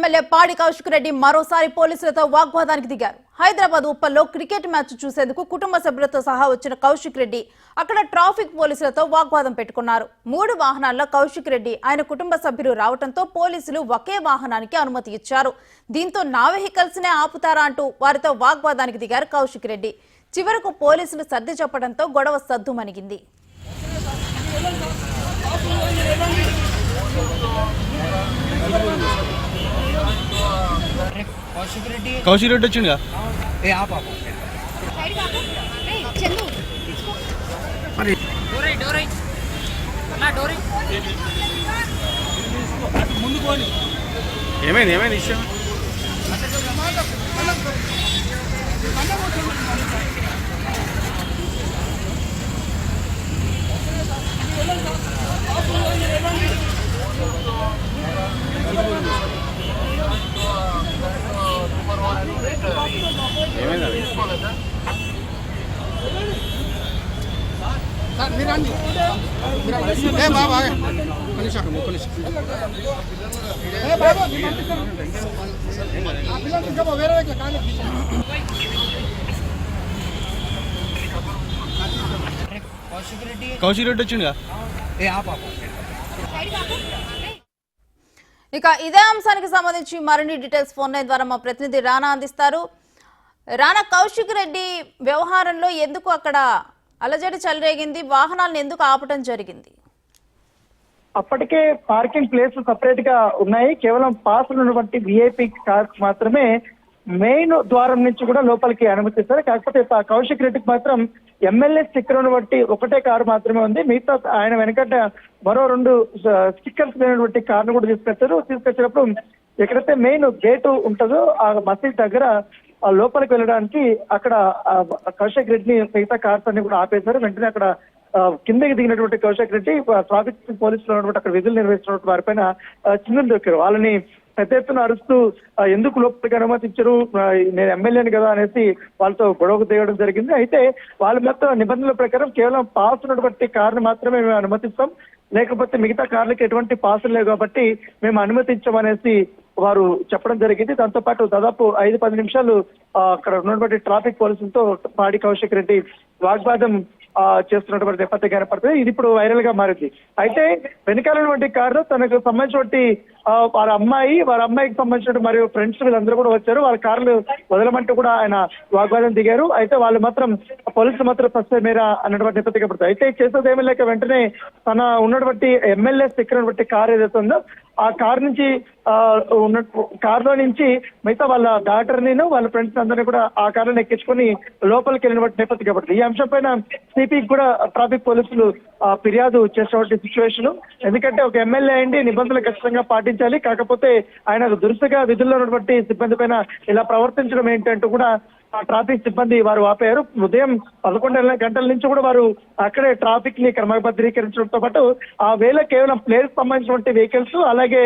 MLA పాడి కౌశిక్ రెడ్డి మరోసారి పోలీసులతో వాగ్వాదానికి దిగారు. హైదరాబాద్ ఉప్పల్లో క్రికెట్ మ్యాచ్ చూసేందుకు కుటుంబ సభ్యులతో సహా వచ్చిన కౌశిక్ రెడ్డి అక్కడ ట్రాఫిక్ పోలీసులతో వాగ్వాదం పెట్టుకున్నారు. 3 వాహనాల్లో కౌశిక్ రెడ్డి ఆయన కుటుంబ సభ్యులు రావడంతో పోలీసులు ఒకే వాహనానికి అనుమతి ఇచ్చారు. దీంతో నా వెహికల్స్ నే ఆపుతారా అంటూ వారితో వాగ్వాదానికి దిగారు కౌశిక్ రెడ్డి. చివరకు పోలీసులు సర్ది చెప్పడంతో గొడవ సద్దుమణిగింది. కౌశిక్ రెడ్డి వచ్చిందిగా ఏమైంది విషయం? కౌశిక్ రెడ్డి వచ్చిందిగా ఇక ఇదే అంశానికి సంబంధించి మరిన్ని డీటెయిల్స్ ఫోన్ లైన్ ద్వారా మా ప్రతినిధి రానా అందిస్తారు. రానా, కౌశిక్ రెడ్డి వ్యవహారంలో ఎందుకు అక్కడ అలజడి చెలరేగింది? వాహనాలను ఎందుకు ఆపటం జరిగింది? అప్పటికే పార్కింగ్ ప్లేస్ సపరేట్ గా ఉన్నాయి. కేవలం పాస్ ఉన్నటువంటి విఐపి కార్స్ మాత్రమే మెయిన్ ద్వారం నుంచి కూడా లోపలికి అనుమతిస్తారు. కాకపోతే కౌశిక్ రెడ్డికి మాత్రం ఎమ్మెల్యే స్టిక్కర్ బట్టి ఒకటే కారు మాత్రమే ఉంది. మిగతా ఆయన వెనకట మరో 2 స్టిక్కర్స్ లేనటువంటి కార్ను కూడా తీసుకొచ్చినప్పుడు ఎక్కడైతే మెయిన్ గేటు ఉంటుందో ఆ మసీద్ దగ్గర లోపలికి వెళ్ళడానికి అక్కడ కౌశిక్ రెడ్డిని మిగతా కార్స్ అన్ని కూడా ఆపేశారు. వెంటనే అక్కడ కిందకి దిగినటువంటి కౌశిక్ రెడ్డి ట్రాఫిక్ పోలీసులు ఉన్నటువంటి అక్కడ విధులు నిర్వహిస్తున్నటువంటి వారిపైన చిందులు దొక్కారు. వాళ్ళని పెద్ద ఎత్తున అరుస్తూ ఎందుకు లోపలికి అనుమతించరు, నేను ఎమ్మెల్యేని కదా అనేసి వాళ్ళతో గొడవకు దిగడం జరిగింది. అయితే వాళ్ళ మొత్తం నిబంధనల ప్రకారం కేవలం పాస్ ఉన్నటువంటి కార్ని మాత్రమే మేము అనుమతిస్తాం, లేకపోతే మిగతా కార్లకి ఎటువంటి పాసులు లేవు కాబట్టి మేము అనుమతించమనేసి వారు చెప్పడం జరిగింది. దాంతో పాటు దాదాపు 5-10 నిమిషాలు అక్కడ ఉన్నటువంటి ట్రాఫిక్ పోలీసులతో పాడి కౌశిక్ రెడ్డి వాగ్వాదం చేస్తున్నటువంటి నేపథ్యం కనపడుతుంది. ఇది ఇప్పుడు వైరల్ గా మారింది. అయితే వెనకాలటువంటి కారు తనకు సంబంధించినటువంటి వారి అమ్మాయికి సంబంధించిన మరియు ఫ్రెండ్స్ వీళ్ళందరూ కూడా వచ్చారు. వాళ్ళ కార్లు వదలమంటూ కూడా ఆయన వాగ్వాదం దిగారు. అయితే వాళ్ళు మాత్రం పోలీసులు మాత్రం ఫస్ట్ మేర అన్నటువంటి నేపథ్యం కనపడుతుంది. అయితే చేసేదేమీ లేక వెంటనే తన ఉన్నటువంటి ఎమ్మెల్యే స్టిక్కర్ ఉన్నటువంటి కారు ఏదైతే ఉందో ఆ కారు నుంచి కారులో నుంచి మిగతా వాళ్ళ డాక్టర్ని వాళ్ళ ఫ్రెండ్స్ అందరినీ కూడా ఆ కారుని ఎక్కించుకొని లోపలికి వెళ్ళినటువంటి నేపథ్యం కాబట్టి ఈ అంశం పైన సిపికి కూడా ట్రాఫిక్ పోలీసులు ఫిర్యాదు చేసినటువంటి సిచ్యువేషన్. ఎందుకంటే ఒక ఎమ్మెల్యే అయింది నిబంధనలు ఖచ్చితంగా పాటించాలి, కాకపోతే ఆయన దురుసుగా విధుల్లో ఉన్నటువంటి సిబ్బంది పైన ఇలా ప్రవర్తించడం ఏంటంటూ కూడా ట్రాఫిక్ సిబ్బంది వారు ఆపారు. ఉదయం 11 గంటల నుంచి కూడా వారు అక్కడే ట్రాఫిక్ ని క్రమబద్ధీకరించడంతో పాటు ఆ వేళ కేవలం ప్లేస్ సంబంధించినటువంటి వెహికల్స్ అలాగే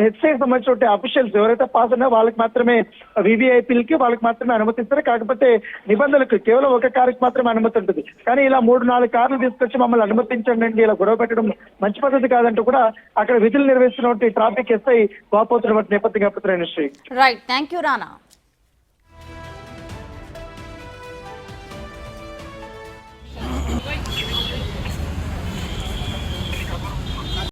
హెచ్ఐకి సంబంధించినటువంటి అఫీషియల్స్ ఎవరైతే పాస్ ఉన్నారో వాళ్ళకి మాత్రమే వివిఐపీలకి వాళ్ళకి మాత్రమే అనుమతిస్తారు. కాకపోతే నిబంధనలకు కేవలం ఒక కారుకి మాత్రమే అనుమతి ఉంటుంది. కానీ ఇలా 3-4 కార్లు తీసుకొచ్చి మమ్మల్ని అనుమతించండి, ఇలా గొడవ పెట్టడం మంచి పద్ధతి కాదంటూ కూడా అక్కడ విధులు నిర్వహిస్తున్నటువంటి ట్రాఫిక్ ఎస్ఐ వాపోతున్నటువంటి నేపథ్యం కనపడుతున్నాయి. Right, thank you Rana.